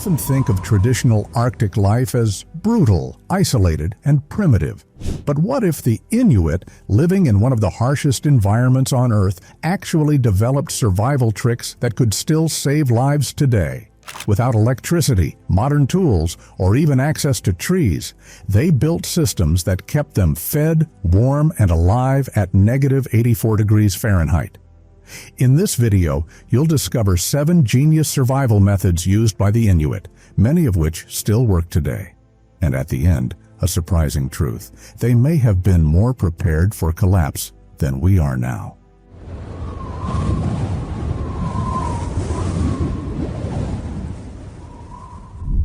often think of traditional Arctic life as brutal, isolated, and primitive. But what if the Inuit, living in one of the harshest environments on Earth, actually developed survival tricks that could still save lives today? Without electricity, modern tools, or even access to trees, they built systems that kept them fed, warm, and alive at -84 degrees Fahrenheit. In this video, you'll discover 7 genius survival methods used by the Inuit, many of which still work today. And at the end, a surprising truth: they may have been more prepared for collapse than we are now.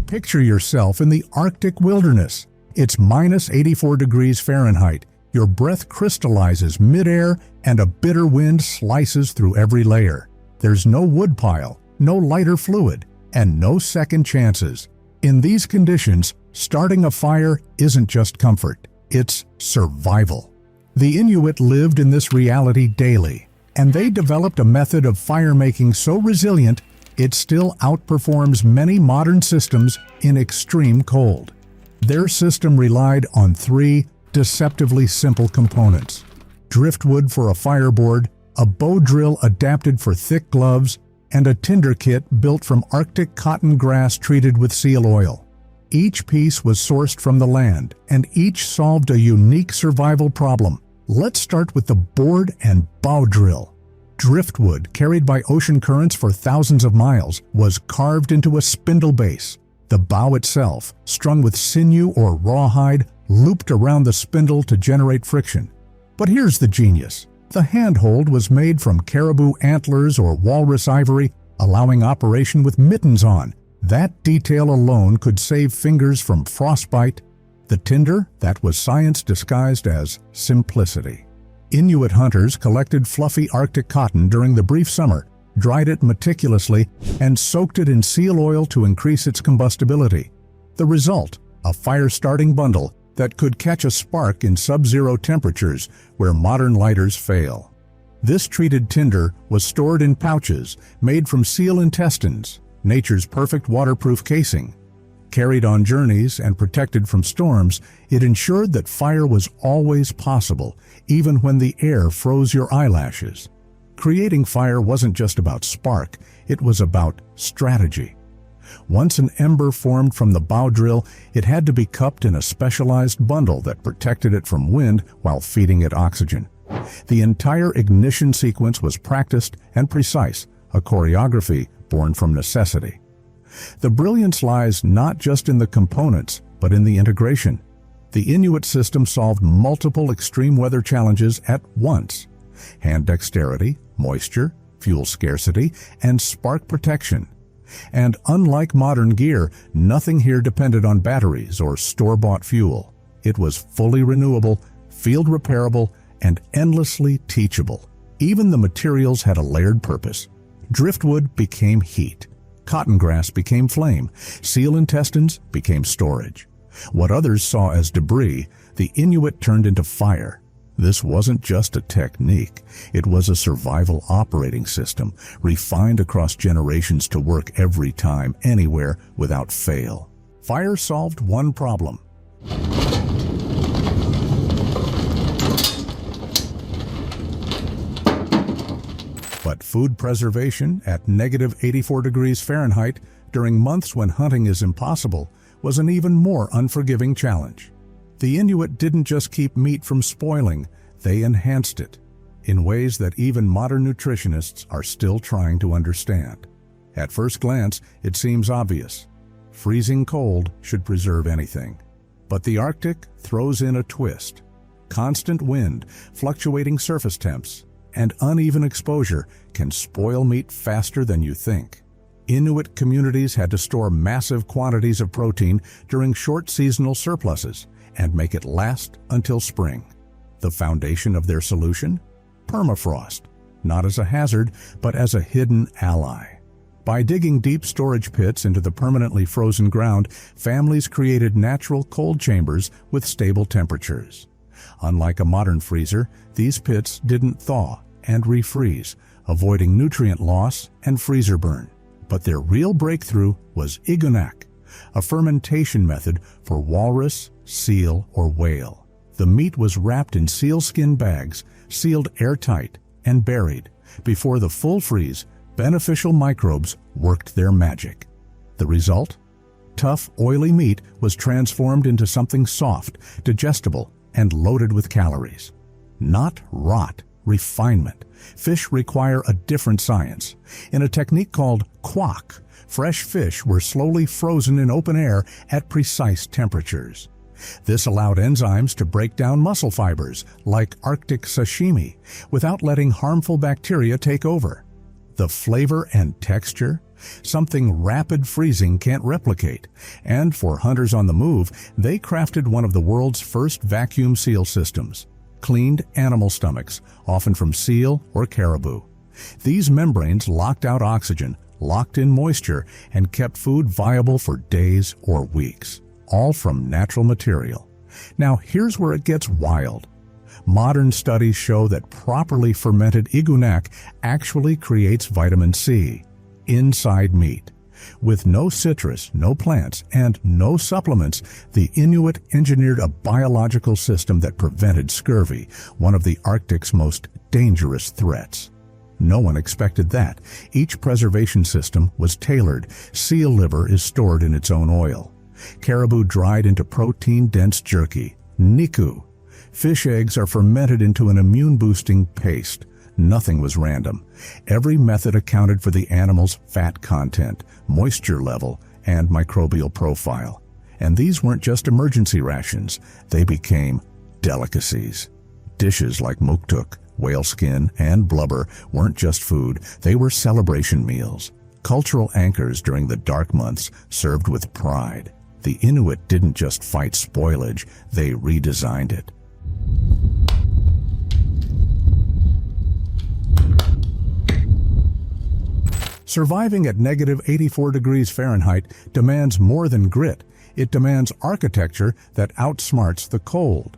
Picture yourself in the Arctic wilderness. It's -84 degrees Fahrenheit. Your breath crystallizes midair and a bitter wind slices through every layer. There's no wood pile, no lighter fluid, and no second chances. In these conditions, starting a fire isn't just comfort, it's survival. The Inuit lived in this reality daily, and they developed a method of fire-making so resilient it still outperforms many modern systems in extreme cold. Their system relied on 3 deceptively simple components: driftwood for a fireboard, a bow drill adapted for thick gloves, and a tinder kit built from Arctic cotton grass treated with seal oil. Each piece was sourced from the land, and each solved a unique survival problem. Let's start with the board and bow drill. Driftwood, carried by ocean currents for thousands of miles, was carved into a spindle base. The bow itself, strung with sinew or rawhide, looped around the spindle to generate friction. But here's the genius. The handhold was made from caribou antlers or walrus ivory, allowing operation with mittens on. That detail alone could save fingers from frostbite. The tinder, that was science disguised as simplicity. Inuit hunters collected fluffy Arctic cotton during the brief summer, dried it meticulously, and soaked it in seal oil to increase its combustibility. The result, a fire-starting bundle that could catch a spark in sub-zero temperatures where modern lighters fail. This treated tinder was stored in pouches made from seal intestines, nature's perfect waterproof casing. Carried on journeys and protected from storms, it ensured that fire was always possible, even when the air froze your eyelashes. Creating fire wasn't just about spark, it was about strategy. Once an ember formed from the bow drill, it had to be cupped in a specialized bundle that protected it from wind while feeding it oxygen. The entire ignition sequence was practiced and precise, a choreography born from necessity. The brilliance lies not just in the components, but in the integration. The Inuit system solved multiple extreme weather challenges at once: hand dexterity, moisture, fuel scarcity, and spark protection. And unlike modern gear, nothing here depended on batteries or store-bought fuel. It was fully renewable, field repairable, and endlessly teachable. Even the materials had a layered purpose. Driftwood became heat. Cotton grass became flame. Seal intestines became storage. What others saw as debris, the Inuit turned into fire. This wasn't just a technique, it was a survival operating system, refined across generations to work every time, anywhere, without fail. Fire solved one problem. But food preservation at -84 degrees Fahrenheit during months when hunting is impossible was an even more unforgiving challenge. The Inuit didn't just keep meat from spoiling, they enhanced it in ways that even modern nutritionists are still trying to understand. At first glance, it seems obvious. Freezing cold should preserve anything. But the Arctic throws in a twist. Constant wind, fluctuating surface temps, and uneven exposure can spoil meat faster than you think. Inuit communities had to store massive quantities of protein during short seasonal surpluses and make it last until spring. The foundation of their solution? Permafrost, not as a hazard, but as a hidden ally. By digging deep storage pits into the permanently frozen ground, families created natural cold chambers with stable temperatures. Unlike a modern freezer, these pits didn't thaw and refreeze, avoiding nutrient loss and freezer burn. But their real breakthrough was Igloo, a fermentation method for walrus, seal, or whale. The meat was wrapped in sealskin bags, sealed airtight, and buried. Before the full freeze, beneficial microbes worked their magic. The result? Tough, oily meat was transformed into something soft, digestible, and loaded with calories. Not rot, refinement. Fish require a different science. In a technique called kwak, fresh fish were slowly frozen in open air at precise temperatures. This allowed enzymes to break down muscle fibers, like Arctic sashimi, without letting harmful bacteria take over. The flavor and texture? Something rapid freezing can't replicate. And for hunters on the move, they crafted one of the world's first vacuum seal systems. Cleaned animal stomachs, often from seal or caribou. These membranes locked out oxygen, locked in moisture, and kept food viable for days or weeks. All from natural material. Now here's where it gets wild. Modern studies show that properly fermented Igloo actually creates vitamin C inside meat. With no citrus, no plants, and no supplements, the Inuit engineered a biological system that prevented scurvy, one of the Arctic's most dangerous threats. No one expected that. Each preservation system was tailored. Seal liver is stored in its own oil. Caribou dried into protein-dense jerky, niku. Fish eggs are fermented into an immune-boosting paste. Nothing was random. Every method accounted for the animal's fat content, moisture level, and microbial profile. And these weren't just emergency rations. They became delicacies. Dishes like muktuk, whale skin, and blubber weren't just food. They were celebration meals. Cultural anchors during the dark months served with pride. The Inuit didn't just fight spoilage, they redesigned it. Surviving at -84 degrees Fahrenheit demands more than grit. It demands architecture that outsmarts the cold.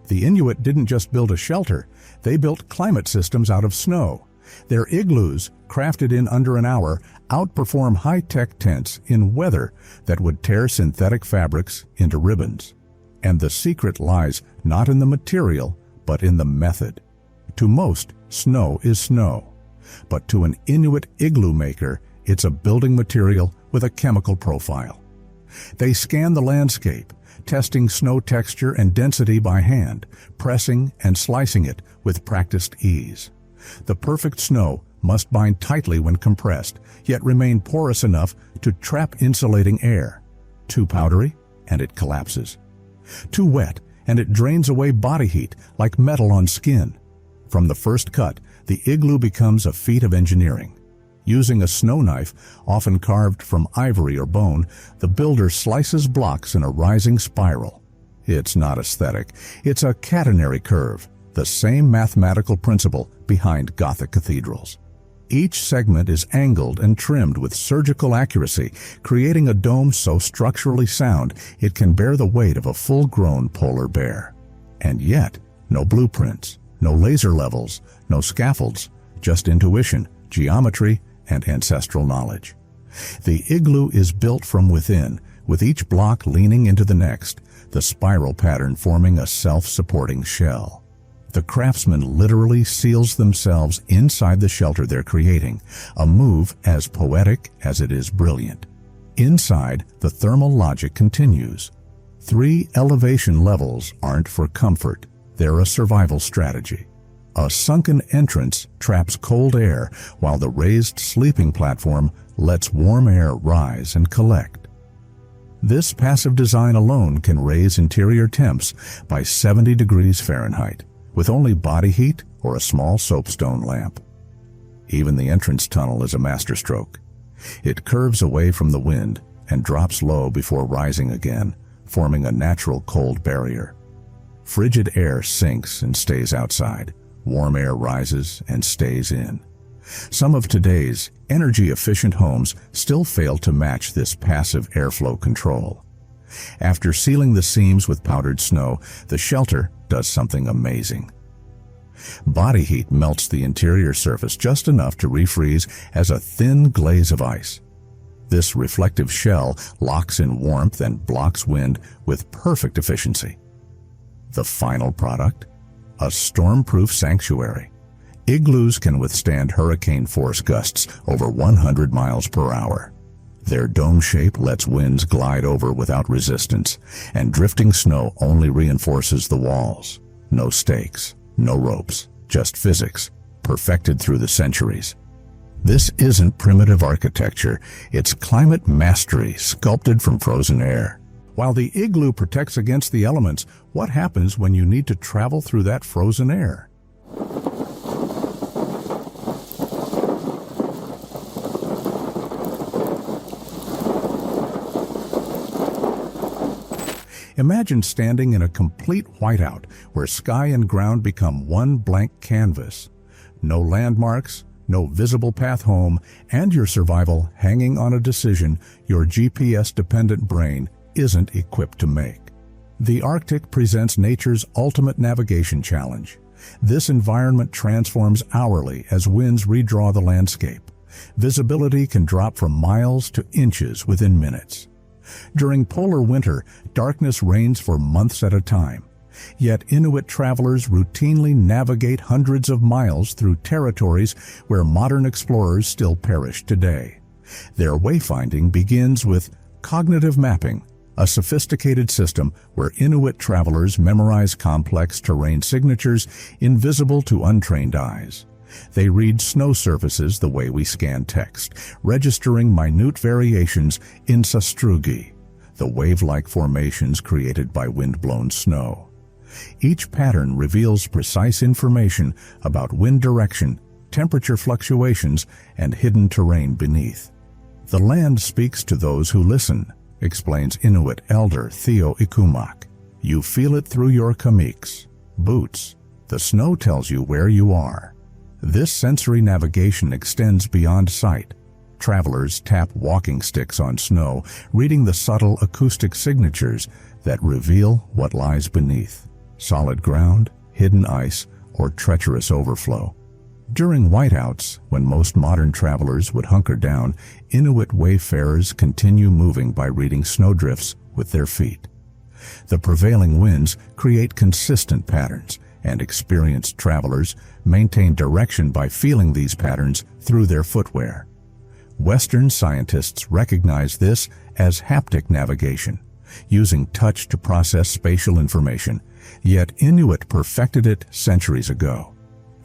The Inuit didn't just build a shelter, they built climate systems out of snow. Their igloos, crafted in under an hour, outperform high-tech tents in weather that would tear synthetic fabrics into ribbons. And the secret lies not in the material, but in the method. To most, snow is snow. But to an Inuit igloo maker, it's a building material with a chemical profile. They scan the landscape, testing snow texture and density by hand, pressing and slicing it with practiced ease. The perfect snow must bind tightly when compressed, yet remain porous enough to trap insulating air. Too powdery, and it collapses. Too wet, and it drains away body heat like metal on skin. From the first cut, the igloo becomes a feat of engineering. Using a snow knife, often carved from ivory or bone, the builder slices blocks in a rising spiral. It's not aesthetic, it's a catenary curve, the same mathematical principle behind Gothic cathedrals. Each segment is angled and trimmed with surgical accuracy, creating a dome so structurally sound it can bear the weight of a full-grown polar bear. And yet, no blueprints, no laser levels, no scaffolds, just intuition, geometry, and ancestral knowledge. The igloo is built from within, with each block leaning into the next, the spiral pattern forming a self-supporting shell. The craftsman literally seals themselves inside the shelter they're creating, a move as poetic as it is brilliant. Inside, the thermal logic continues. 3 elevation levels aren't for comfort, they're a survival strategy. A sunken entrance traps cold air, while the raised sleeping platform lets warm air rise and collect. This passive design alone can raise interior temps by 70 degrees Fahrenheit, with only body heat or a small soapstone lamp. Even the entrance tunnel is a masterstroke. It curves away from the wind and drops low before rising again, forming a natural cold barrier. Frigid air sinks and stays outside. Warm air rises and stays in. Some of today's energy-efficient homes still fail to match this passive airflow control. After sealing the seams with powdered snow, the shelter does something amazing. Body heat melts the interior surface just enough to refreeze as a thin glaze of ice. This reflective shell locks in warmth and blocks wind with perfect efficiency. The final product? A storm-proof sanctuary. Igloos can withstand hurricane-force gusts over 100 miles per hour. Their dome shape lets winds glide over without resistance, and drifting snow only reinforces the walls. No stakes, no ropes, just physics, perfected through the centuries. This isn't primitive architecture, it's climate mastery sculpted from frozen air. While the igloo protects against the elements, what happens when you need to travel through that frozen air? Imagine standing in a complete whiteout where sky and ground become one blank canvas. No landmarks, no visible path home, and your survival hanging on a decision your GPS-dependent brain isn't equipped to make. The Arctic presents nature's ultimate navigation challenge. This environment transforms hourly as winds redraw the landscape. Visibility can drop from miles to inches within minutes. During polar winter, darkness reigns for months at a time. Yet Inuit travelers routinely navigate hundreds of miles through territories where modern explorers still perish today. Their wayfinding begins with cognitive mapping, a sophisticated system where Inuit travelers memorize complex terrain signatures invisible to untrained eyes. They read snow surfaces the way we scan text, registering minute variations in sastrugi, the wave-like formations created by wind-blown snow. Each pattern reveals precise information about wind direction, temperature fluctuations, and hidden terrain beneath. The land speaks to those who listen, explains Inuit elder Theo Ikumak. You feel it through your kamiks, boots. The snow tells you where you are. This sensory navigation extends beyond sight. Travelers tap walking sticks on snow, reading the subtle acoustic signatures that reveal what lies beneath: solid ground, hidden ice, or treacherous overflow. During whiteouts, when most modern travelers would hunker down, Inuit wayfarers continue moving by reading snowdrifts with their feet. The prevailing winds create consistent patterns, and experienced travelers maintain direction by feeling these patterns through their footwear. Western scientists recognize this as haptic navigation, using touch to process spatial information, yet Inuit perfected it centuries ago.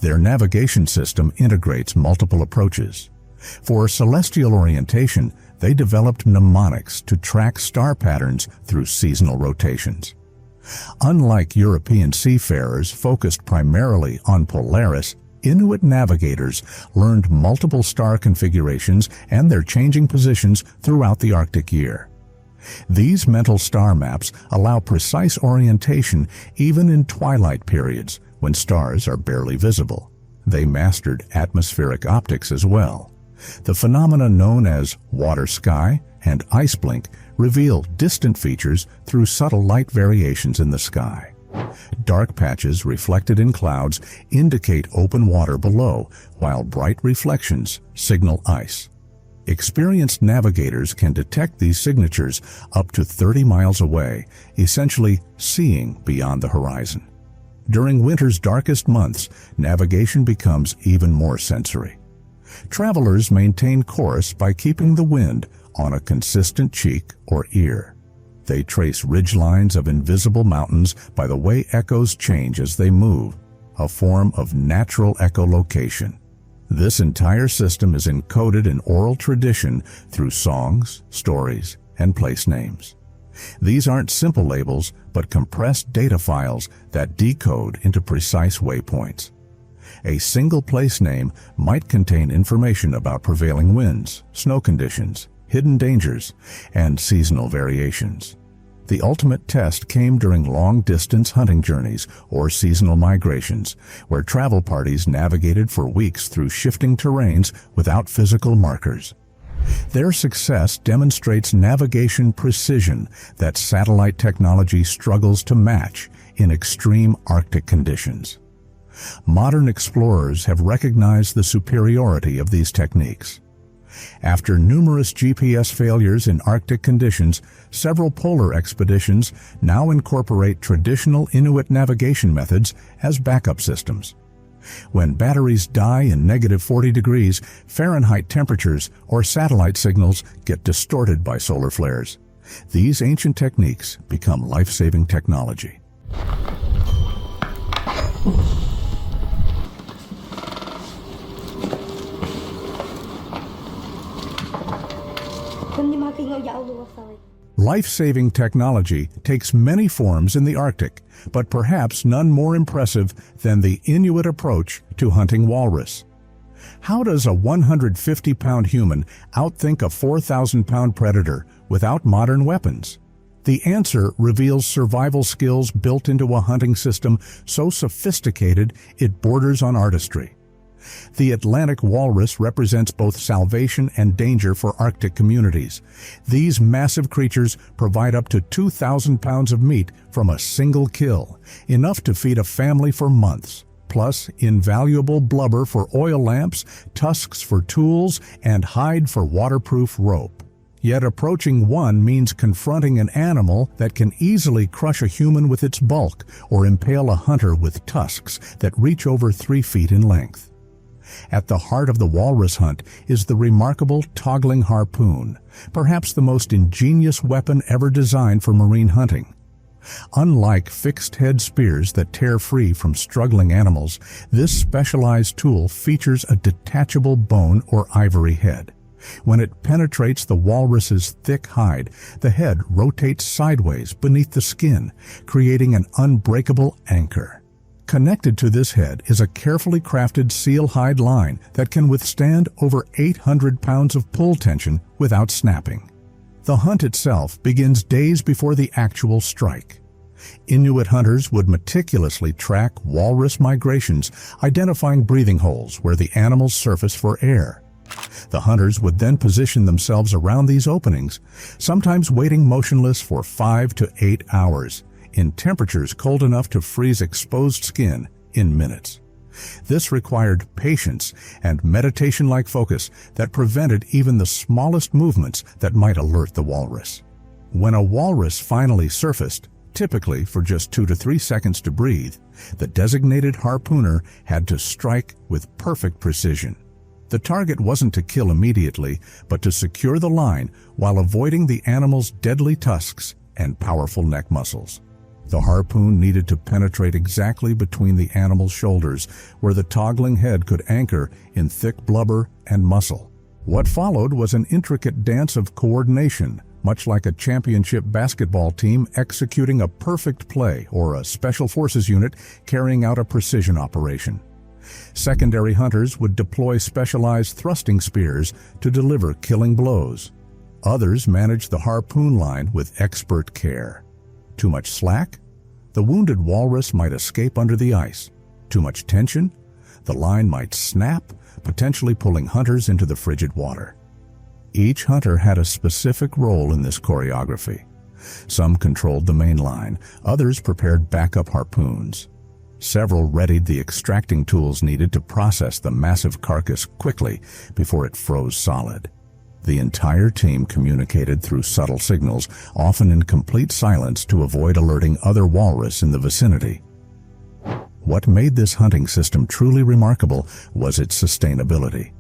Their navigation system integrates multiple approaches. For celestial orientation, they developed mnemonics to track star patterns through seasonal rotations. Unlike European seafarers focused primarily on Polaris, Inuit navigators learned multiple star configurations and their changing positions throughout the Arctic year. These mental star maps allow precise orientation even in twilight periods when stars are barely visible. They mastered atmospheric optics as well. The phenomena known as water sky and ice blink reveal distant features through subtle light variations in the sky. Dark patches reflected in clouds indicate open water below, while bright reflections signal ice. Experienced navigators can detect these signatures up to 30 miles away, essentially seeing beyond the horizon. During winter's darkest months, navigation becomes even more sensory. Travelers maintain course by keeping the wind on a consistent cheek or ear. They trace ridgelines of invisible mountains by the way echoes change as they move, a form of natural echolocation. This entire system is encoded in oral tradition through songs, stories, and place names. These aren't simple labels, but compressed data files that decode into precise waypoints. A single place name might contain information about prevailing winds, snow conditions, hidden dangers, and seasonal variations. The ultimate test came during long-distance hunting journeys or seasonal migrations, where travel parties navigated for weeks through shifting terrains without physical markers. Their success demonstrates navigation precision that satellite technology struggles to match in extreme Arctic conditions. Modern explorers have recognized the superiority of these techniques. After numerous GPS failures in Arctic conditions, several polar expeditions now incorporate traditional Inuit navigation methods as backup systems. When batteries die in -40 degrees Fahrenheit temperatures or satellite signals get distorted by solar flares, these ancient techniques become life-saving technology. Life-saving technology takes many forms in the Arctic, but perhaps none more impressive than the Inuit approach to hunting walrus. How does a 150-pound human outthink a 4,000-pound predator without modern weapons? The answer reveals survival skills built into a hunting system so sophisticated it borders on artistry. The Atlantic walrus represents both salvation and danger for Arctic communities. These massive creatures provide up to 2,000 pounds of meat from a single kill, enough to feed a family for months, plus invaluable blubber for oil lamps, tusks for tools, and hide for waterproof rope. Yet approaching one means confronting an animal that can easily crush a human with its bulk or impale a hunter with tusks that reach over 3 feet in length. At the heart of the walrus hunt is the remarkable toggling harpoon, perhaps the most ingenious weapon ever designed for marine hunting. Unlike fixed-head spears that tear free from struggling animals, this specialized tool features a detachable bone or ivory head. When it penetrates the walrus's thick hide, the head rotates sideways beneath the skin, creating an unbreakable anchor. Connected to this head is a carefully crafted seal hide line that can withstand over 800 pounds of pull tension without snapping. The hunt itself begins days before the actual strike. Inuit hunters would meticulously track walrus migrations, identifying breathing holes where the animals surface for air. The hunters would then position themselves around these openings, sometimes waiting motionless for 5 to 8 hours, in temperatures cold enough to freeze exposed skin in minutes. This required patience and meditation-like focus that prevented even the smallest movements that might alert the walrus. When a walrus finally surfaced, typically for just 2 to 3 seconds to breathe, the designated harpooner had to strike with perfect precision. The target wasn't to kill immediately, but to secure the line while avoiding the animal's deadly tusks and powerful neck muscles. The harpoon needed to penetrate exactly between the animal's shoulders, where the toggling head could anchor in thick blubber and muscle. What followed was an intricate dance of coordination, much like a championship basketball team executing a perfect play or a special forces unit carrying out a precision operation. Secondary hunters would deploy specialized thrusting spears to deliver killing blows. Others managed the harpoon line with expert care. Too much slack? The wounded walrus might escape under the ice. Too much tension? The line might snap, potentially pulling hunters into the frigid water. Each hunter had a specific role in this choreography. Some controlled the main line, others prepared backup harpoons. Several readied the extracting tools needed to process the massive carcass quickly before it froze solid. The entire team communicated through subtle signals, often in complete silence to avoid alerting other walrus in the vicinity. What made this hunting system truly remarkable was its sustainability.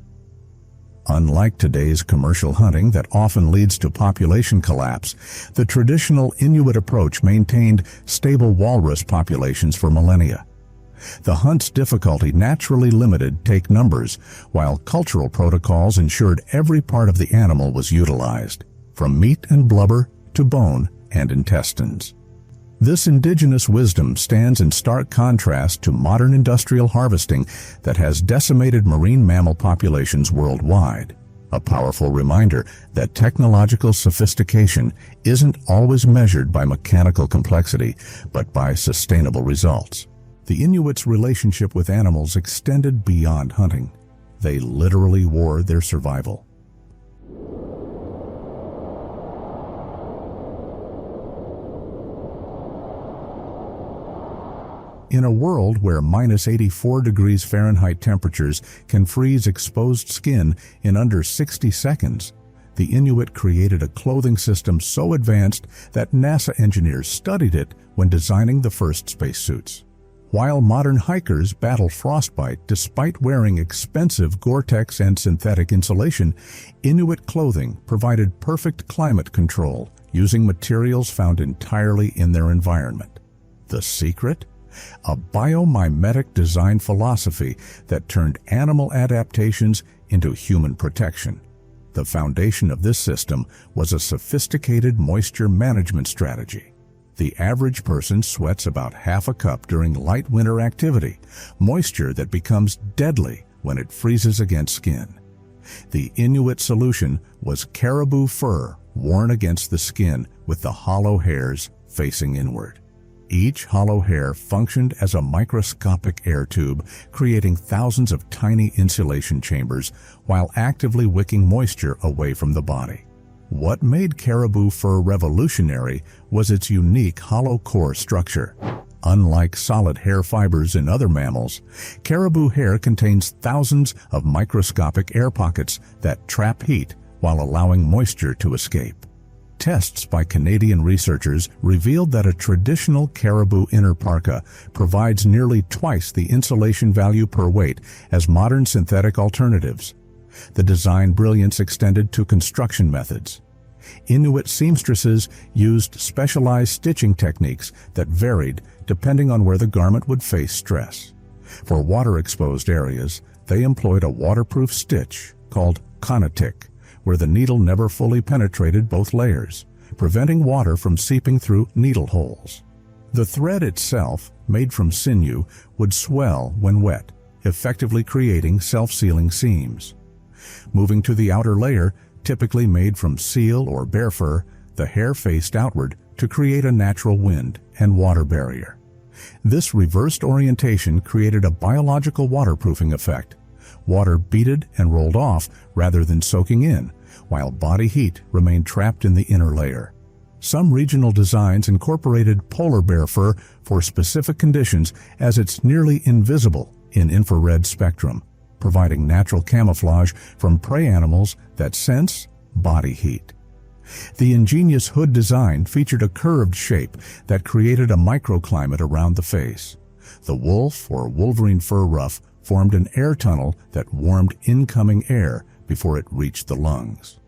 Unlike today's commercial hunting that often leads to population collapse, the traditional Inuit approach maintained stable walrus populations for millennia. The hunt's difficulty naturally limited take numbers, while cultural protocols ensured every part of the animal was utilized, from meat and blubber to bone and intestines. This indigenous wisdom stands in stark contrast to modern industrial harvesting that has decimated marine mammal populations worldwide. A powerful reminder that technological sophistication isn't always measured by mechanical complexity, but by sustainable results. The Inuits' relationship with animals extended beyond hunting. They literally wore their survival. In a world where -84 degrees Fahrenheit temperatures can freeze exposed skin in under 60 seconds, the Inuit created a clothing system so advanced that NASA engineers studied it when designing the first spacesuits. While modern hikers battle frostbite despite wearing expensive Gore-Tex and synthetic insulation, Inuit clothing provided perfect climate control using materials found entirely in their environment. The secret? A biomimetic design philosophy that turned animal adaptations into human protection. The foundation of this system was a sophisticated moisture management strategy. The average person sweats about half a cup during light winter activity, moisture that becomes deadly when it freezes against skin. The Inuit solution was caribou fur worn against the skin with the hollow hairs facing inward. Each hollow hair functioned as a microscopic air tube, creating thousands of tiny insulation chambers while actively wicking moisture away from the body. What made caribou fur revolutionary was its unique hollow core structure. Unlike solid hair fibers in other mammals, caribou hair contains thousands of microscopic air pockets that trap heat while allowing moisture to escape. Tests by Canadian researchers revealed that a traditional caribou inner parka provides nearly twice the insulation value per weight as modern synthetic alternatives. The design brilliance extended to construction methods. Inuit seamstresses used specialized stitching techniques that varied depending on where the garment would face stress. For water-exposed areas, they employed a waterproof stitch called konatik, where the needle never fully penetrated both layers, preventing water from seeping through needle holes. The thread itself, made from sinew, would swell when wet, effectively creating self-sealing seams. Moving to the outer layer, typically made from seal or bear fur, the hair faced outward to create a natural wind and water barrier. This reversed orientation created a biological waterproofing effect. Water beaded and rolled off rather than soaking in, while body heat remained trapped in the inner layer. Some regional designs incorporated polar bear fur for specific conditions, as it's nearly invisible in infrared spectrum, providing natural camouflage from prey animals that sense body heat. The ingenious hood design featured a curved shape that created a microclimate around the face. The wolf or wolverine fur ruff formed an air tunnel that warmed incoming air before it reached the lungs.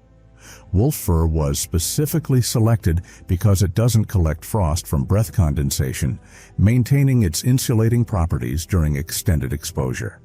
Wolf fur was specifically selected because it doesn't collect frost from breath condensation, maintaining its insulating properties during extended exposure.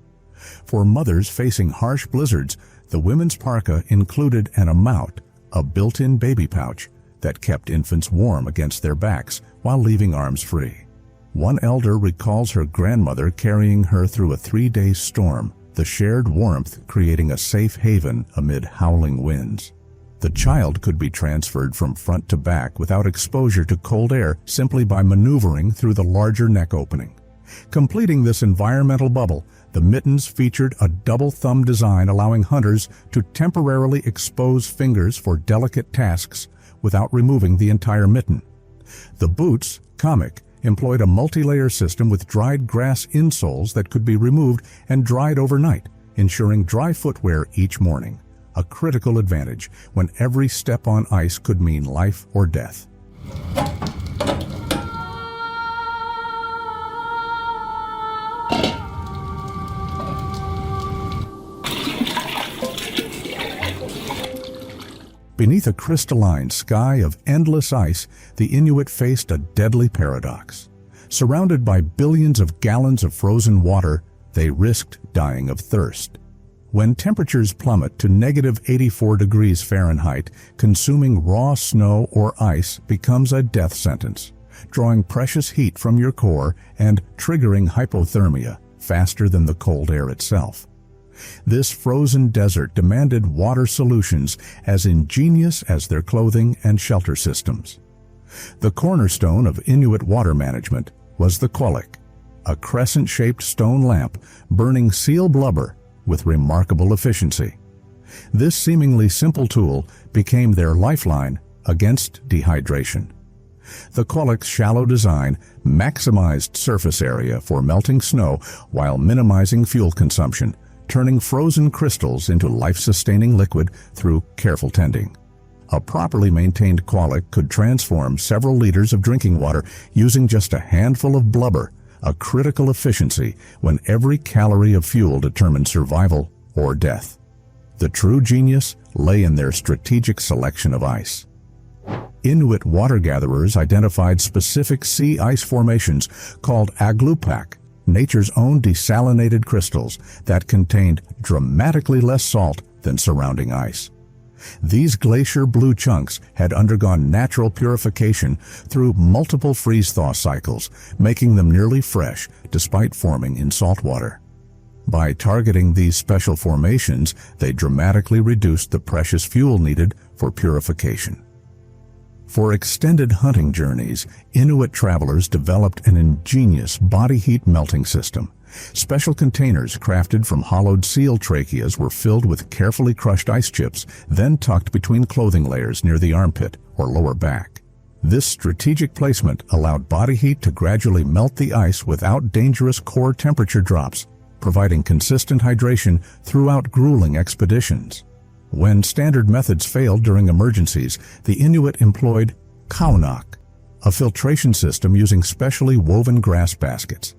For mothers facing harsh blizzards, the women's parka included an amout, a built-in baby pouch that kept infants warm against their backs while leaving arms free. One elder recalls her grandmother carrying her through a 3-day storm, the shared warmth creating a safe haven amid howling winds. The child could be transferred from front to back without exposure to cold air simply by maneuvering through the larger neck opening. Completing this environmental bubble, the mittens featured a double thumb design allowing hunters to temporarily expose fingers for delicate tasks without removing the entire mitten. The boots, kamik, employed a multi-layer system with dried grass insoles that could be removed and dried overnight, ensuring dry footwear each morning, a critical advantage when every step on ice could mean life or death. Beneath a crystalline sky of endless ice, the Inuit faced a deadly paradox. Surrounded by billions of gallons of frozen water, they risked dying of thirst. When temperatures plummet to -84 degrees Fahrenheit, consuming raw snow or ice becomes a death sentence, drawing precious heat from your core and triggering hypothermia faster than the cold air itself. This frozen desert demanded water solutions as ingenious as their clothing and shelter systems. The cornerstone of Inuit water management was the quollik, a crescent-shaped stone lamp burning seal blubber with remarkable efficiency. This seemingly simple tool became their lifeline against dehydration. The Qualic's shallow design maximized surface area for melting snow while minimizing fuel consumption, turning frozen crystals into life-sustaining liquid through careful tending. A properly maintained Qualic could transform several liters of drinking water using just a handful of blubber, a critical efficiency when every calorie of fuel determined survival or death. The true genius lay in their strategic selection of ice. Inuit water gatherers identified specific sea ice formations called Igloo, nature's own desalinated crystals that contained dramatically less salt than surrounding ice. These glacier blue chunks had undergone natural purification through multiple freeze-thaw cycles, making them nearly fresh despite forming in salt water. By targeting these special formations, they dramatically reduced the precious fuel needed for purification. For extended hunting journeys, Inuit travelers developed an ingenious body heat melting system. Special containers crafted from hollowed seal tracheas were filled with carefully crushed ice chips, then tucked between clothing layers near the armpit or lower back. This strategic placement allowed body heat to gradually melt the ice without dangerous core temperature drops, providing consistent hydration throughout grueling expeditions. When standard methods failed during emergencies, the Inuit employed kaunak, a filtration system using specially woven grass baskets.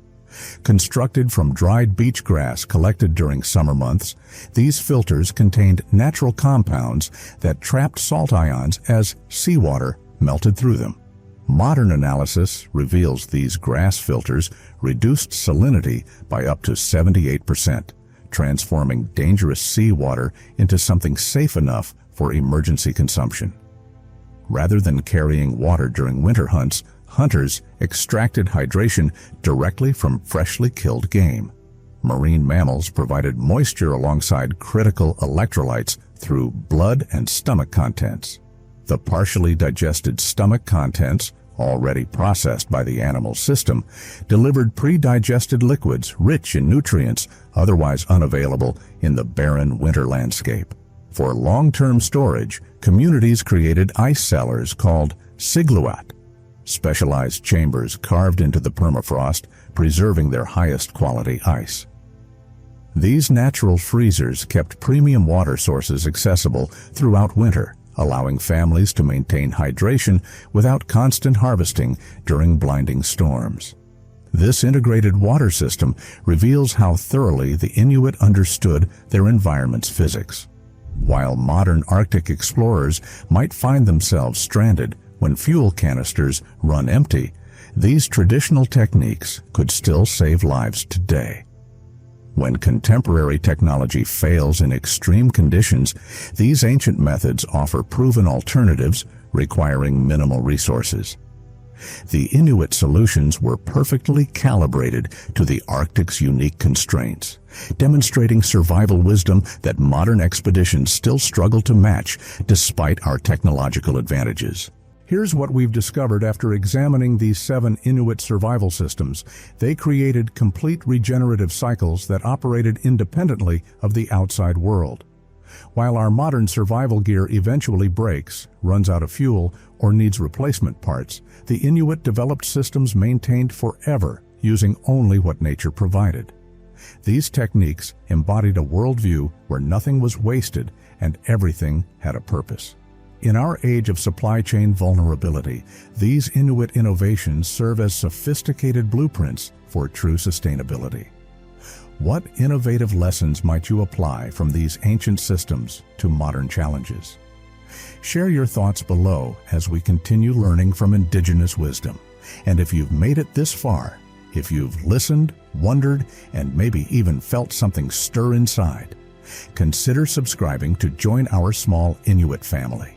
Constructed from dried beach grass collected during summer months, these filters contained natural compounds that trapped salt ions as seawater melted through them. Modern analysis reveals these grass filters reduced salinity by up to 78%, transforming dangerous seawater into something safe enough for emergency consumption. Rather than carrying water during winter hunts, hunters extracted hydration directly from freshly killed game. Marine mammals provided moisture alongside critical electrolytes through blood and stomach contents. The partially digested stomach contents, already processed by the animal system, delivered pre-digested liquids rich in nutrients otherwise unavailable in the barren winter landscape. For long-term storage, communities created ice cellars called sigluat, specialized chambers carved into the permafrost, preserving their highest quality ice. These natural freezers kept premium water sources accessible throughout winter, allowing families to maintain hydration without constant harvesting during blinding storms. This integrated water system reveals how thoroughly the Inuit understood their environment's physics. While modern Arctic explorers might find themselves stranded when fuel canisters run empty, these traditional techniques could still save lives today. When contemporary technology fails in extreme conditions, these ancient methods offer proven alternatives requiring minimal resources. The Inuit solutions were perfectly calibrated to the Arctic's unique constraints, demonstrating survival wisdom that modern expeditions still struggle to match despite our technological advantages. Here's what we've discovered after examining these 7 Inuit survival systems. They created complete regenerative cycles that operated independently of the outside world. While our modern survival gear eventually breaks, runs out of fuel, or needs replacement parts, the Inuit developed systems maintained forever using only what nature provided. These techniques embodied a worldview where nothing was wasted and everything had a purpose. In our age of supply chain vulnerability, these Inuit innovations serve as sophisticated blueprints for true sustainability. What innovative lessons might you apply from these ancient systems to modern challenges? Share your thoughts below as we continue learning from indigenous wisdom. And if you've made it this far, if you've listened, wondered, and maybe even felt something stir inside, consider subscribing to join our small Inuit family.